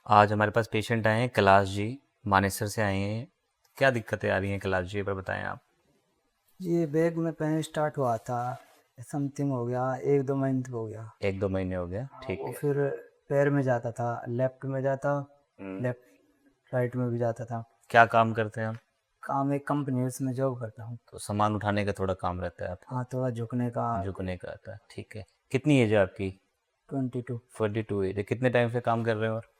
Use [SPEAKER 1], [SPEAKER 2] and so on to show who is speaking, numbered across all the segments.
[SPEAKER 1] आज हमारे पास पेशेंट आए हैं कैलाश जी, मानेसर से आए हैं। क्या दिक्कतें आ रही हैं कैलाश जी, पर बताएं आप।
[SPEAKER 2] ये बैग में पहले स्टार्ट हुआ था। समथिंग हो गया, 1-2 महीने हो गया।
[SPEAKER 1] 1-2 महीने हो गया,
[SPEAKER 2] हाँ,
[SPEAKER 1] ठीक
[SPEAKER 2] वो
[SPEAKER 1] है।
[SPEAKER 2] फिर पैर में जाता था, लेफ्ट में जाता,
[SPEAKER 1] हम्म।
[SPEAKER 2] लेफ्ट राइट में भी जाता था।
[SPEAKER 1] क्या काम करते हैं आप?
[SPEAKER 2] काम एक कंपनी है, उसमें जॉब करता हूँ।
[SPEAKER 1] तो सामान उठाने का थोड़ा काम रहता है आपका।
[SPEAKER 2] हाँ, थोड़ा झुकने का।
[SPEAKER 1] झुकने का आता है, ठीक है। कितनी एज है आपकी?
[SPEAKER 2] 22।
[SPEAKER 1] 42 एज है। कितने टाइम से काम कर रहे हो? और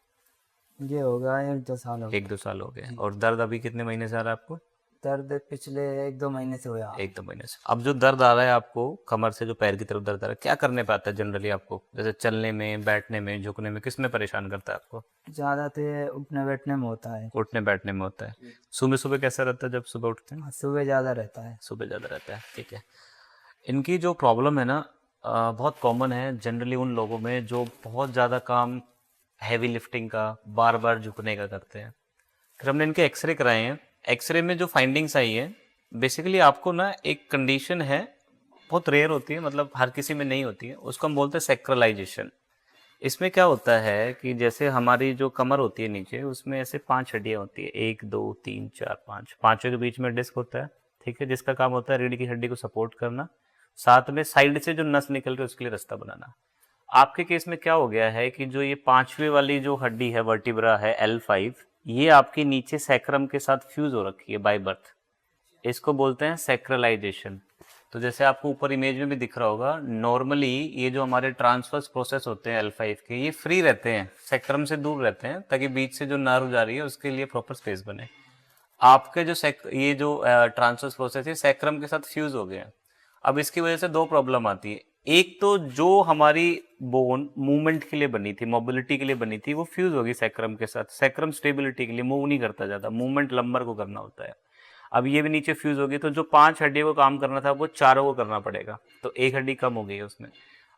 [SPEAKER 2] ये हो गया 1-2 साल हो
[SPEAKER 1] एक
[SPEAKER 2] गया।
[SPEAKER 1] दो साल हो गए।
[SPEAKER 2] जी।
[SPEAKER 1] और दर्द अभी कितने महीने से आ रहा है आपको?
[SPEAKER 2] दर्द पिछले 1-2 महीने से हुआ।
[SPEAKER 1] 1-2 महीने से। अब जो दर्द आ रहा है आपको कमर से, जो पैर की तरफ दर्द आ रहा है, क्या करने पे आता है जनरली आपको? जैसे चलने में, बैठने में, झुकने में, किस में परेशान करता है आपको?
[SPEAKER 2] ज़्यादातर उठने बैठने में होता है।
[SPEAKER 1] उठने बैठने में होता है। सुबह सुबह कैसा रहता है जब सुबह उठते हैं?
[SPEAKER 2] हाँ, सुबह ज़्यादा रहता है।
[SPEAKER 1] सुबह ज़्यादा रहता है, ठीक है। इनकी जो प्रॉब्लम है ना, बहुत कॉमन है जनरली उन लोगों में जो बहुत ज़्यादा काम हैवी लिफ्टिंग का, बार बार झुकने का करते हैं। फिर हमने इनके एक्सरे कराए हैं। एक्सरे में जो फाइंडिंग्स आई है, बेसिकली आपको ना एक कंडीशन है, बहुत रेयर होती है, मतलब हर किसी में नहीं होती है, उसको हम बोलते हैं सेक्रलाइजेशन। इसमें क्या होता है कि जैसे हमारी जो कमर होती है नीचे, उसमें ऐसे 5 हड्डियां होती है, 1 2 3 4 5, पांचों के बीच में डिस्क होता है, ठीक है, जिसका काम होता है रीढ़ की हड्डी को सपोर्ट करना, साथ में साइड से जो नस निकल रही है उसके लिए रास्ता बनाना। आपके केस में क्या हो गया है कि जो ये पांचवी वाली जो हड्डी है, वर्टिब्रा है L5, ये आपकी नीचे सैक्रम के साथ फ्यूज हो रखी है बाय बर्थ। इसको बोलते हैं सैक्रलाइजेशन। तो जैसे आपको ऊपर इमेज में भी दिख रहा होगा, नॉर्मली ये जो हमारे ट्रांसफर्स प्रोसेस होते हैं L5 के, ये फ्री रहते हैं, सेक्रम से दूर रहते हैं, ताकि बीच से जो नर्व जा रही है उसके लिए प्रॉपर स्पेस बने। आपके जो ये जो ट्रांसफर्स प्रोसेस है, सैक्रम के साथ फ्यूज हो गए हैं। अब इसकी वजह से दो प्रॉब्लम आती है। एक तो जो हमारी बोन मूवमेंट के लिए बनी थी, मोबिलिटी के लिए बनी थी, वो फ्यूज होगी सैक्रम के साथ। सैक्रम स्टेबिलिटी के लिए मूव नहीं करता ज्यादा, मूवमेंट लंबर को करना होता है। अब ये भी नीचे फ्यूज होगी, तो जो 5 हड्डियों को काम करना था वो चारों को करना पड़ेगा, तो एक हड्डी कम हो गई है उसमें।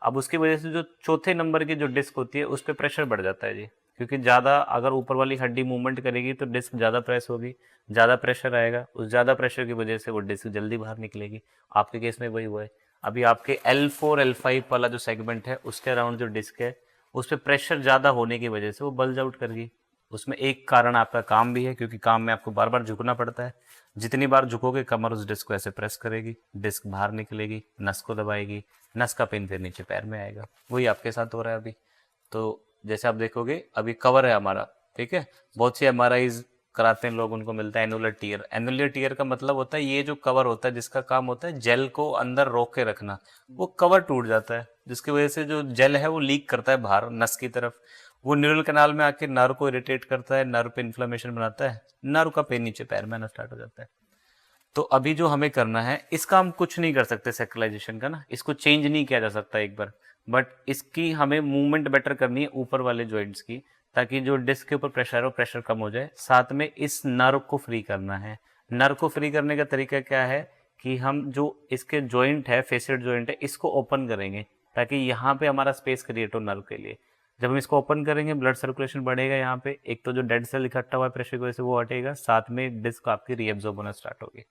[SPEAKER 1] अब उसकी वजह से जो चौथे नंबर की जो डिस्क होती है उस पर प्रेशर बढ़ जाता है जी, क्योंकि ज़्यादा अगर ऊपर वाली हड्डी मूवमेंट करेगी तो डिस्क ज़्यादा प्रेस होगी, ज़्यादा प्रेशर आएगा, उस ज़्यादा प्रेशर की वजह से वो डिस्क जल्दी बाहर निकलेगी। आपके केस में वही हुआ है। अभी आपके L4 L5 वाला जो सेगमेंट है उसके अराउंड जो डिस्क है, उस पर प्रेशर ज़्यादा होने की वजह से वो बल्ज आउट कर गई। उसमें एक कारण आपका काम भी है, क्योंकि काम में आपको बार बार झुकना पड़ता है। जितनी बार झुकोगे कमर उस डिस्क को ऐसे प्रेस करेगी, डिस्क बाहर निकलेगी, नस को दबाएगी, नस का पिन फिर नीचे पैर में आएगा। वही आपके साथ हो रहा है अभी। तो जैसे आप देखोगे अभी कवर है हमारा, ठीक है। बहुत सी MRIs कराते हैं लोग, उनको मिलता है एनुलर टीयर। एनुलर टीयर का मतलब होता है ये जो कवर होता है, जिसका काम होता है जेल को अंदर रोक के रखना, वो कवर टूट जाता है, जिसकी वजह से जो जेल है वो लीक करता है बाहर नस की तरफ। वो न्यूरल कैनाल में आके नर्व को इरिटेट करता है, नर्व पे इन्फ्लेमेशन बनाता है, नर्व का पेन नीचे पैर में आना स्टार्ट हो जाता है। तो अभी जो हमें करना है, इसका हम कुछ नहीं कर सकते सेक्रलाइजेशन का ना, इसको चेंज नहीं किया जा सकता एक बार। बट इसकी हमें मूवमेंट बेटर करनी है ऊपर वाले जॉइंट्स की, ताकि जो डिस्क के ऊपर प्रेशर है वो प्रेशर कम हो जाए। साथ में इस नर्व को फ्री करना है। नर्व को फ्री करने का तरीका क्या है कि हम जो इसके जॉइंट है, फेसिड जॉइंट है, इसको ओपन करेंगे, ताकि यहाँ पे हमारा स्पेस क्रिएट हो नर्व के लिए। जब हम इसको ओपन करेंगे ब्लड सर्कुलेशन बढ़ेगा, यहाँ पे एक तो जो डेड सेल इकट्ठा हुआ है प्रेशर की वजह से वो हटेगा, साथ में डिस्क आपकी रीएब्जॉर्ब होना स्टार्ट होगी।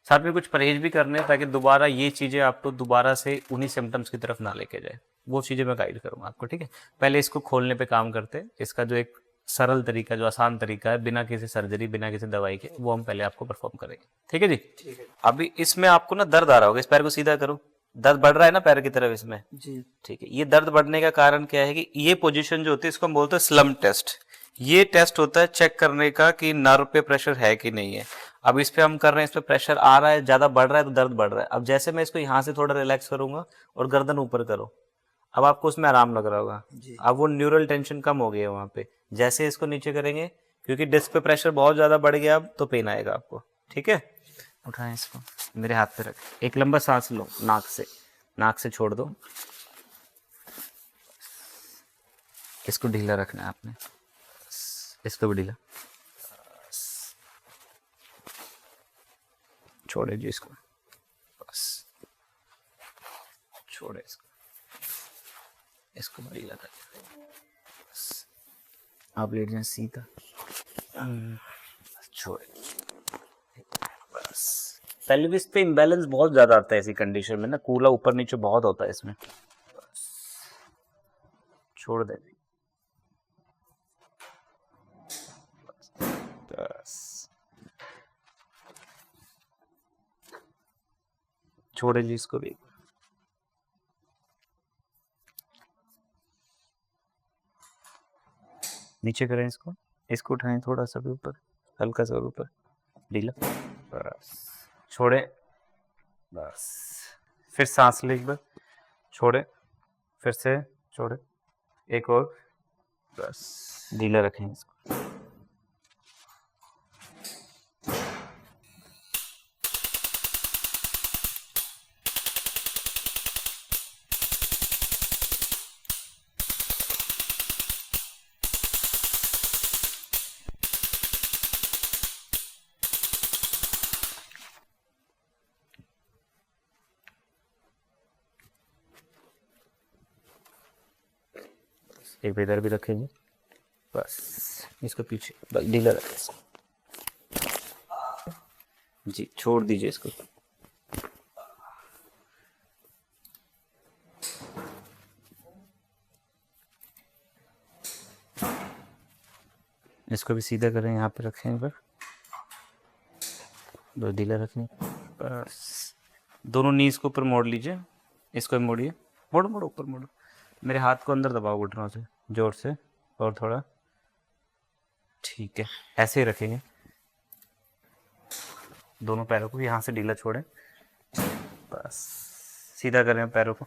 [SPEAKER 1] साथ में कुछ परहेज भी करने हैं, ताकि दोबारा ये चीज़ें आपको दोबारा से उन्हीं सिम्टम्स की तरफ ना लेके जाए। वो चीज़ें मैं गाइड करूँगा आपको, ठीक है। पहले इसको खोलने पे काम करते हैं। इसका जो एक सरल तरीका, जो आसान तरीका है, बिना किसी सर्जरी, बिना किसी दवाई के, वो हम पहले आपको परफॉर्म करेंगे, ठीक है जी।
[SPEAKER 2] ठीक है।
[SPEAKER 1] अभी इसमें आपको ना दर्द आ रहा होगा, इस पैर को सीधा करो। दर्द बढ़ रहा है ना पैर की तरफ इसमें?
[SPEAKER 2] जी।
[SPEAKER 1] ठीक है। ये दर्द बढ़ने का कारण क्या है कि ये पोजीशन जो होती है इसको हम बोलते हैं स्लम टेस्ट। ये टेस्ट होता है चेक करने का कि नर्व पे प्रेशर है कि नहीं है। अब इस पे हम कर रहे हैं, इस पे प्रेशर आ रहा है, ज्यादा बढ़ रहा है तो दर्द बढ़ रहा है। अब जैसे मैं इसको यहाँ से थोड़ा रिलैक्स करूंगा और गर्दन ऊपर करो, अब आपको उसमें आराम लग रहा होगा।
[SPEAKER 2] जी।
[SPEAKER 1] अब वो न्यूरल टेंशन कम हो गई है वहां पे। जैसे इसको नीचे करेंगे, क्योंकि डिस्क पे प्रेशर बहुत ज्यादा बढ़ गया, अब तो पेन आएगा आपको, ठीक है। उठाएं इसको, मेरे हाथ पे रख, एक लंबा सांस लो नाक से, नाक से छोड़ दो। इसको ढीला रखना है आपने, इसको भी ढीला, छोड़े जी इसको, बस छोड़े इसको, इसको भी ढीला कर, बस आप लेट जाए सीधा, बस छोड़े, बस। पेल्विस पे इम्बैलेंस बहुत ज्यादा आता है ऐसी कंडीशन में ना, कूला ऊपर नीचे बहुत होता है इसमें, बस छोड़ दे। छोड़े जी इसको भी। नीचे करें इसको, इसको उठाएं थोड़ा सा भी ऊपर, हल्का सा ऊपर, ढीला, बस छोड़े, बस फिर सांस ले एक बार, छोड़े, फिर से छोड़े, एक और, बस ढीला रखें इसको। एक बार इधर भी रखेंगे, बस इसको पीछे, बस ढीला रखें इसको जी, छोड़ दीजिए इसको। इसको भी सीधा करें, यहाँ पे रखें एक बार, दो ढीला रखें, बस दोनों नीज को ऊपर मोड़ लीजिए, इसको भी मोड़िए, मोड़ो मोड़ो ऊपर मोड़ो, मेरे हाथ को अंदर दबाओ घुटनों से जोर से, और थोड़ा, ठीक है, ऐसे ही रखेंगे। दोनों पैरों को यहाँ से ढीला छोड़ें, बस सीधा करें पैरों को।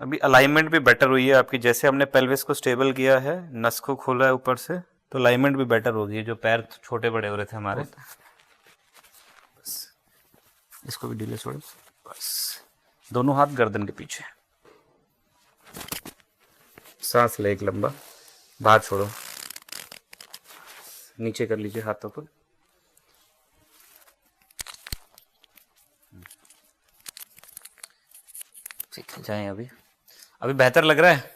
[SPEAKER 1] अभी अलाइनमेंट भी बेटर हुई है आपकी, जैसे हमने पेल्विस को स्टेबल किया है, नस को खोला है ऊपर से, तो अलाइनमेंट भी बेटर हो गई है, जो पैर छोटे बड़े हो रहे थे हमारे। बस इसको भी ढीले छोड़ो, बस दोनों हाथ गर्दन के पीछे, सांस ले एक लंबा, बाहर छोड़ो, नीचे कर लीजिए हाथों को, ठीक है, जाएं अभी। अभी बेहतर लग रहा है?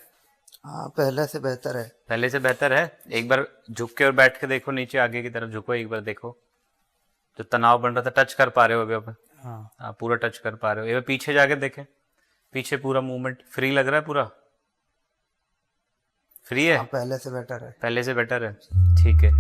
[SPEAKER 2] हाँ, पहले से बेहतर है।
[SPEAKER 1] पहले से बेहतर है। एक बार झुक के और बैठ के देखो, नीचे आगे की तरफ झुको, एक बार देखो, जो तनाव बन रहा था टच कर पा रहे हो अभी? अब हाँ, पूरा टच कर पा रहे हो। एक बार पीछे जाके देखें, पीछे पूरा मूवमेंट फ्री लग रहा है, पूरा फ्री है?
[SPEAKER 2] पहले से बेटर है।
[SPEAKER 1] पहले से बेटर है, ठीक है।